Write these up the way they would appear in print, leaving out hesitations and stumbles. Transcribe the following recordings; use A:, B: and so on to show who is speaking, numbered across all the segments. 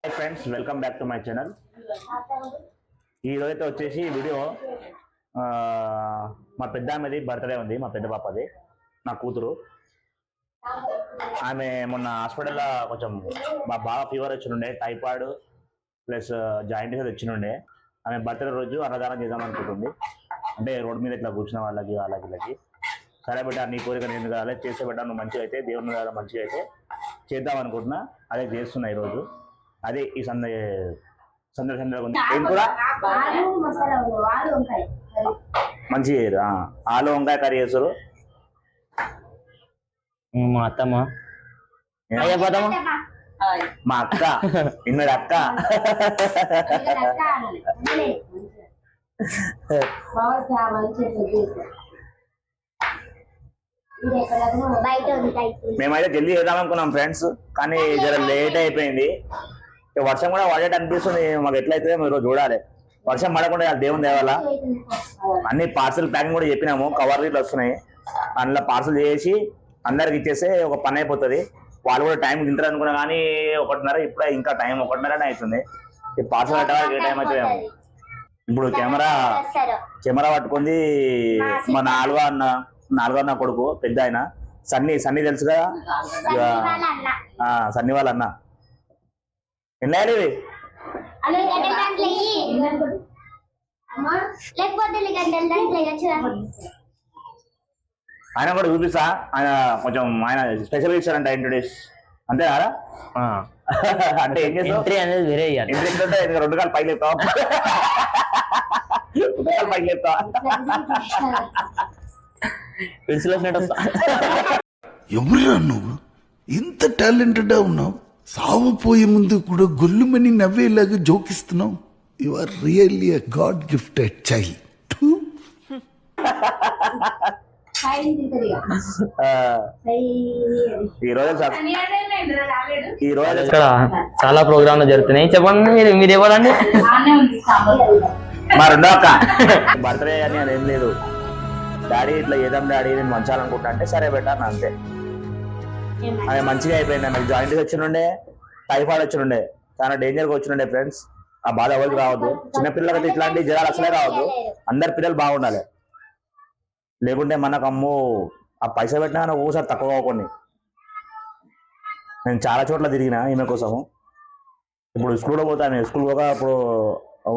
A: Hi friends, welcome back to my channel. ఈ రోజైతే వచ్చేసి వీడియో మా పెద్ద ఆమెది బర్త్డే ఉంది. మా పెద్ద పాపది, నా కూతురు. ఆమె మొన్న హాస్పిటల్లో కొంచెం బాగా ఫీవర్ వచ్చినుండే, టైఫాయిడ్ ప్లస్ జాయింటీస్ వచ్చినుండే. ఆమె బర్త్డే రోజు అన్నదానం చేద్దాం అనుకుంటుంది. అంటే రోడ్డు మీద ఇట్లా కూర్చున్న వాళ్ళకి వీళ్ళకి సరే బిడ్డ, నీ కోరిక నేను కావాలి, చేసే బిడ్డ నువ్వు మంచిగా అయితే, దేవుని ద్వారా మంచిగా అయితే చేద్దాం అనుకుంటున్నా. అదే చేస్తున్నా ఈరోజు. అదే ఈ సందర్శన ఏం కూడా మంచి ఆలు వంకాయ కర్రీ చేస్తారు
B: మా అత్తమ్మ.
A: మా అక్క ఇన్నడు అక్క. మేమైతే జల్దీ చేద్దాం అనుకున్నాం ఫ్రెండ్స్, కానీ జర లేట్ అయిపోయింది. వర్షం కూడా పడేట అనిపిస్తుంది. మాకు ఎట్లయితే మీరు చూడాలి. వర్షం పడకుండా దేవుని దేవాల అన్ని పార్సల్ ప్యాకింగ్ కూడా చెప్పినాము. కవర్లు ఇట్లా వస్తున్నాయి, అందులో పార్సల్ చేసి అందరికి ఇచ్చేస్తే ఒక పని అయిపోతుంది. వాళ్ళు కూడా టైం తింటారు అనుకున్నా, కానీ 1:30 ఇప్పుడే, ఇంకా టైం 1:30 అవుతుంది. ఈ పార్సల్ పెట్టడానికి ఏ టైం అవుతుందేమో. ఇప్పుడు కెమెరా పట్టుకుంది మా నాలుగో అన్న కొడుకు, పెద్ద ఆయన సన్నీ తెలుసు కదా, సన్నీ వాళ్ళ అన్న. ఎన్నాడు ఆయన కూడా చూపిస్తా. ఆయన కొంచెం ఆయన స్పెషల్ ఇచ్చారంట ఇంట్రొడ్యూస్, అంతే కదా. అంటే ఏం చేస్తావు,
B: ఎంట్రీ అనేది వేరే ఇవ్వాలి.
A: ఎంట్రీ అంటే 2 కాలు పైకి లేపుతావు, 2 కాలు పైకి లేపుతావా,
C: ఎవరురా నువ్వు? ఇంత టాలెంటెడ్ ఉన్నావు, సావపోయే ముందు కూడా గొల్లుమని నవ్వేలాగా జోకిస్తున్నావు. You are really a god gifted child.
A: ఈ రోజు
B: ఇక్కడ చాలా ప్రోగ్రాంలు జరుగుతున్నాయి. చెప్పండి, మీరు ఇవ్వాలండి.
A: మా రెండో అక్క బర్త్డే అని అదేం లేదు. డాడీ ఇట్లా ఏదాం డాడీ, నేను మంచాలనుకుంటా అంటే సరే పెట్టాను అంతే. ఆమె మంచిగా అయిపోయింది. నాకు జాయింటీస్ వచ్చినుండే, టైఫాయిడ్ వచ్చినుండే, చాలా డేంజర్గా వచ్చినుండే ఫ్రెండ్స్. ఆ బాధ ఎవరికి రావద్దు. చిన్నపిల్లలకి ఇట్లాంటి జ్వరాలు అసలే రావద్దు. అందరి పిల్లలు బాగుండాలి. లేకుంటే మనకు అమ్ము ఆ పైసా పెట్టినా ఒకసారి తక్కువ అవ్వకండి. నేను చాలా చోట్ల తిరిగిన ఈమె కోసము. ఇప్పుడు స్కూల్ కూడా పోతాను. స్కూల్ పోగా ఇప్పుడు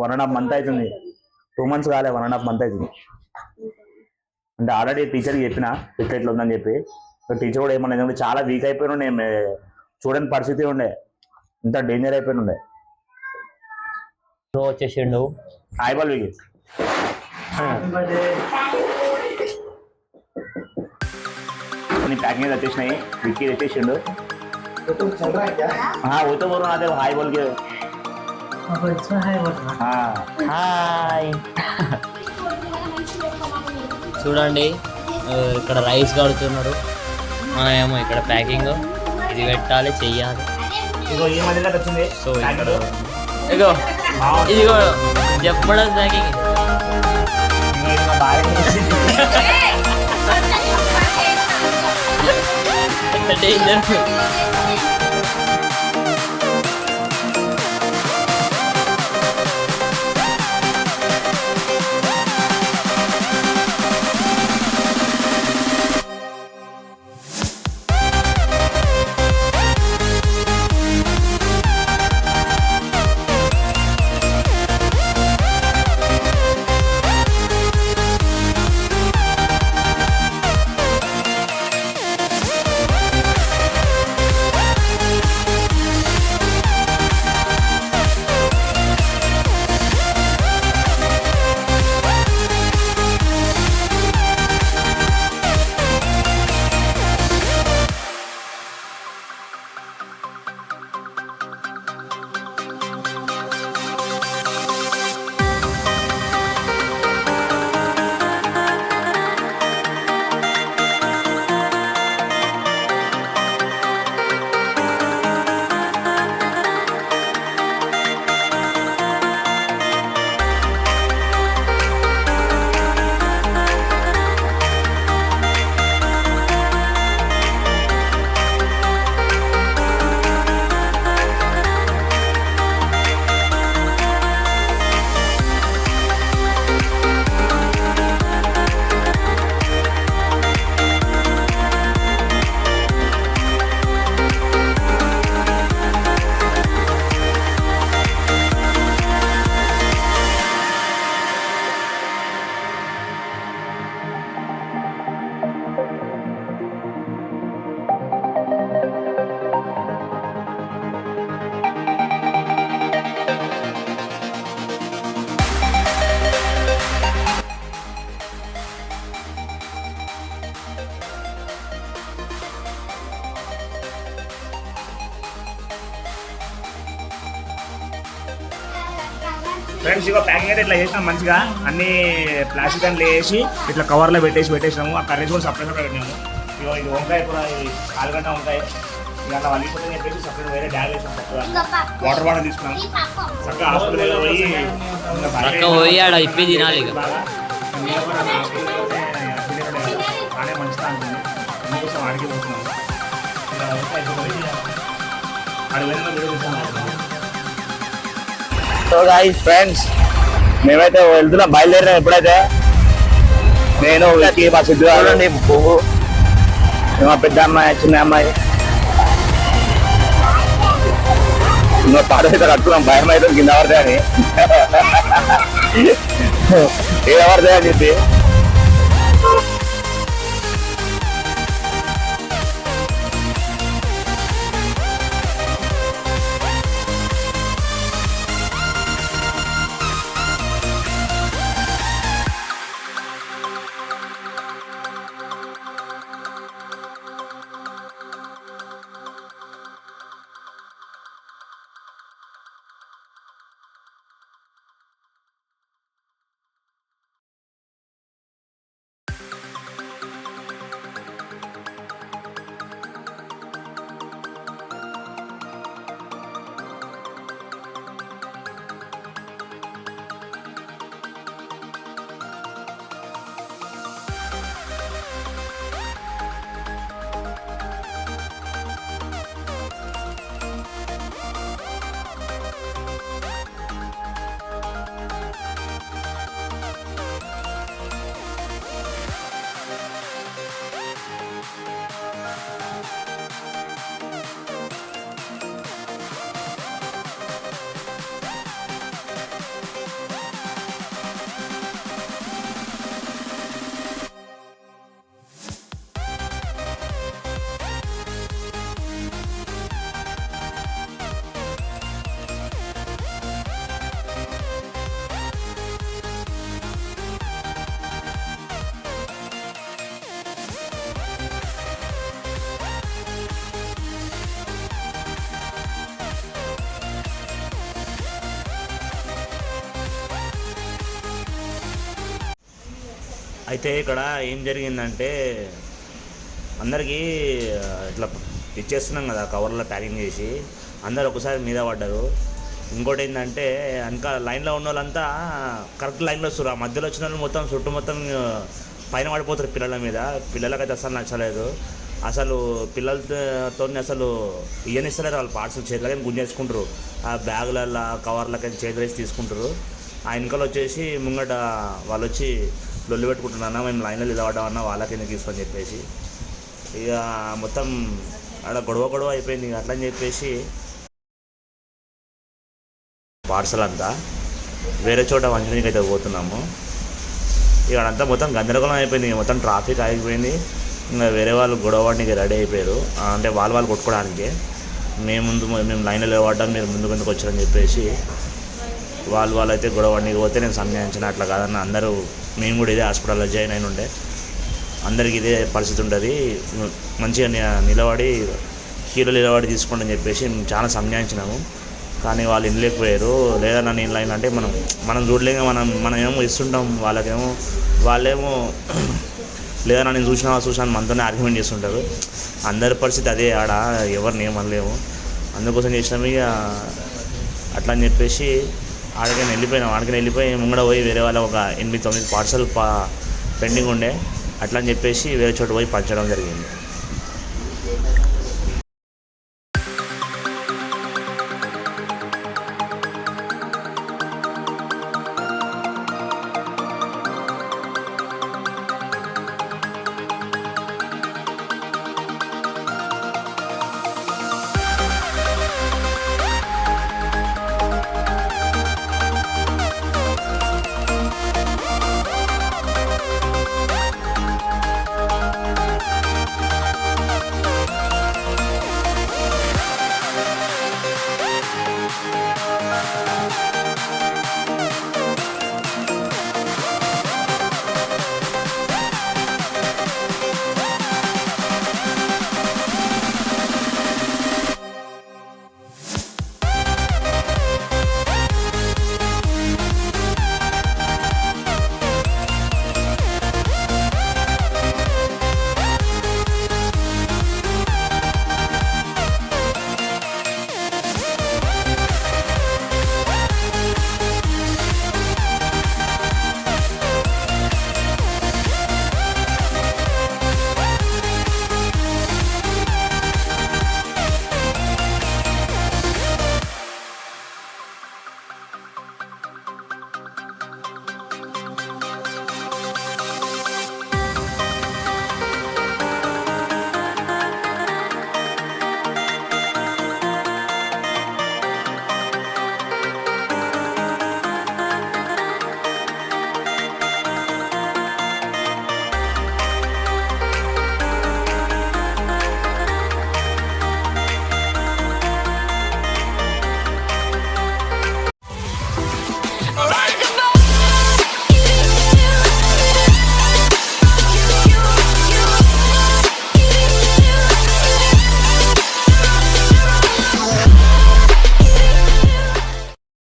A: 1.5 month అవుతుంది. 2 months కాలే, 1.5 month అవుతుంది. అంటే ఆల్రెడీ టీచర్కి చెప్పిన ఇట్లా ఉందని చెప్పి. టీచర్ కూడా ఏమన్నా ఎందుకంటే చాలా వీక్ అయిపోయిన ఉండే, చూడని పరిస్థితి ఉండే, ఇంత డేంజర్ అయిపోయిన ఉండే.
B: వచ్చేసిండు
A: ఐబాల్వికి కొన్ని ప్యాకింగ్ వచ్చేసినాయి. విక్కీ తెచ్చేసిండు. वो बोल रहा हाय बोल के
B: హాయ్. చూడండి, ఇక్కడ రైస్ కడుతున్నారు. మనం ఏమో ఇక్కడ ప్యాకింగ్ ఇది పెట్టాలి, చెయ్యాలి.
A: ఇగో ఈ మధ్యలో వచ్చింది.
B: సో ఇగో ఇదిగో చెప్పడం ప్యాకింగ్.
A: ఫ్రెండ్స్ ఇక ప్యాకింగ్ అయితే ఇట్లా చేసినాం మంచిగా అన్ని ప్లాస్టిక్ అని వేసి ఇట్లా కవర్లో పెట్టేసినాము. ఆ కర్రీస్ కూడా సపరేట్ పెట్టినాము. ఇక ఇది వంకాయ కూడా ఆలుగడ్డ వంకాయ ఇక అట్లా వల్లిపోతే చెప్పేసి సపరేట్ వేరే డ్యాగ్ వేసాం. వాటర్ బాటిల్ తీసుకున్నాం. చక్కగా హాస్పిటల్
B: పోయి ఆడ ఇప్పి తినాలి ఇక.
A: బాగానే మంచిగా ఉంటుంది. అందుకోసం అడిగి పోతున్నాము. సో గైస్ ఫ్రెండ్స్ మేమైతే వెళ్తున్నాం, బయలుదేరినాం. ఎప్పుడైతే నేను మా సిద్ధు చూడండి పువ్వు, మా పెద్ద అమ్మాయి చిన్న అమ్మాయి ఇంకా పాడైతే కట్టుకున్నాం. భయం అయితే కింద పడతాయి అని ఏడబడతాయి అని చెప్పి అయితే ఇక్కడ ఏం జరిగిందంటే అందరికీ ఇట్లా ఇచ్చేస్తున్నాం కదా కవర్లో ప్యాకింగ్ చేసి, అందరు ఒకసారి మీద పడ్డారు. ఇంకోటి ఏంటంటే వెనక లైన్లో ఉన్న వాళ్ళంతా కరెక్ట్ లైన్లో వస్తారు. ఆ మధ్యలో వచ్చిన వాళ్ళు మొత్తం చుట్టూ మొత్తం పైన పడిపోతారు పిల్లల మీద. పిల్లలకైతే అసలు నచ్చలేదు. అసలు పిల్లలతో అసలు ఇయ్యనిస్తలేరు వాళ్ళు. పార్సల్ చేతులకైనా గుంజేసుకుంటారు. ఆ బ్యాగులలో కవర్లకైనా చేతులు వేసి తీసుకుంటారు. ఆ వెనకలు వచ్చేసి ముంగట వాళ్ళు వచ్చి లొల్లి పెట్టుకుంటున్నా, మేము లైన్లో నిలబడ్డామన్నా వాళ్ళకి ఎందుకు తీసుకొని చెప్పేసి ఇక మొత్తం ఆడ గొడవ అయిపోయింది. ఇక అట్లని చెప్పేసి పార్సల్ అంతా వేరే చోట వంచనీకి అయితే పోతున్నాము. ఇక అదంతా మొత్తం గందరగోళం అయిపోయింది. మొత్తం ట్రాఫిక్ ఆగిపోయింది. ఇంకా వేరే వాళ్ళు గొడవడానికి రెడీ అయిపోయారు. అంటే వాళ్ళు కొట్టుకోవడానికి. మేము లైన్లో నిలబడ్డాం, మీరు ముందుకు వచ్చారని చెప్పేసి వాళ్ళైతే గొడవడానికి పోతే నేను సంజాయించిన అట్లా కాదన్న, అందరూ మేము కూడా ఇదే హాస్పిటల్లో జాయిన్ అయిన ఉండే, అందరికీ ఇదే పరిస్థితి ఉంటుంది, మంచిగా నిలబడి నిలబడి తీసుకోండి అని చెప్పేసి మేము చాలా సంజాయించినాము. కానీ వాళ్ళు వినలేకపోయారు. లేదన్నా నేను లైన్ అంటే మనం చూడలేక మనం ఏమో ఇస్తుంటాం, వాళ్ళేమో లేదన్నా నేను చూసాను మనతోనే ఆర్గ్యుమెంట్ చేస్తుంటారు. అందరి పరిస్థితి అదే. ఆడ ఎవరిని ఏమనలేము. అందుకోసం చేసినాము. ఇక అట్లా అని చెప్పేసి ఆడికైనా వెళ్ళిపోయి ముంగడ పోయి వేరే వాళ్ళ ఒక 8-9 పార్సల్ పెండింగ్ ఉండే, అట్లా అని చెప్పేసి వేరే చోట పోయి పంచడం జరిగింది.